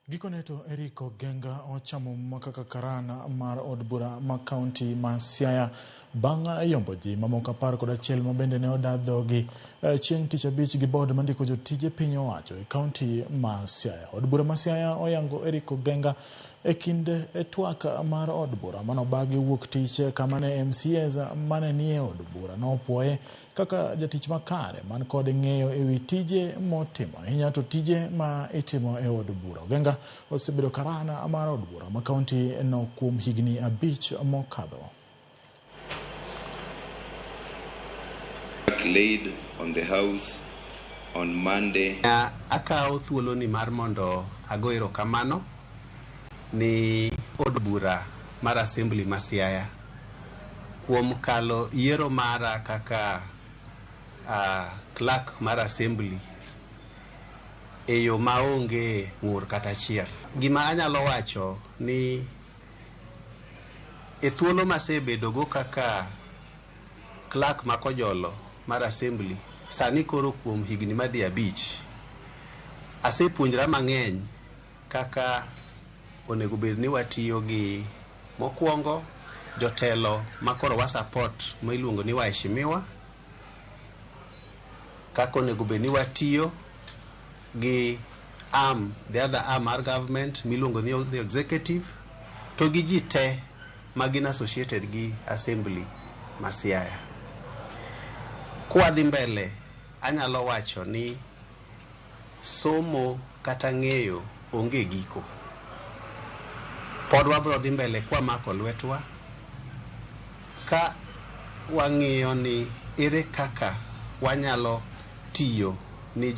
Gikoneto Eric Ogenga ochamo makaka karana mar od bura ma kaunti ma Siaya bang' yombo ji mamoko 11 mabende ne odadhogi chieng' tich abich gi bod mandiko jotije piny owacho e kaunti ma Siaya. Od bura ma Siaya oyango Eric Ogenga e kinde twak mar od bura manobagi wuok tich kama ne MCAs mane nie od bura nopuoye kaka jatich makare man kod ng'eyo ewi tije motimo ahinya to tije ma itimo e od bura. Ogenga osebedo karana mar od bura ma kaunti no kuom higni 5 mokadho. Laid on the house on Monday. Akawo thuolo ni mar mondo ago erokamano ni od bura mar Assembly ma Siaya kuom kalo yiero mara kaka clerk mar Assembly eyo maonge ng'ur kata achiel. Gima anyalo wacho ni e thuolo masebedo go kaka clerk makojolo mar Assembly sani koro kuom higni madhi 5 asepuonjra mang'eny kaka onego bed ni watiyo gi mokwongo jotelo makoro wa support miluongo ni waheshimiwa, kaka onego bed ni watiyo gi the other arm mar government miluongo ni the executive to gi ji te magin associated gi Assembly ma Siaya. Kwa dhi mbele anyalo wacho ni somo kata ng'eyo onge giko. Pod wabro dhi mbele kwa mako lwetwa ka wang'iyo ni ere kaka wanyalo tiyo ni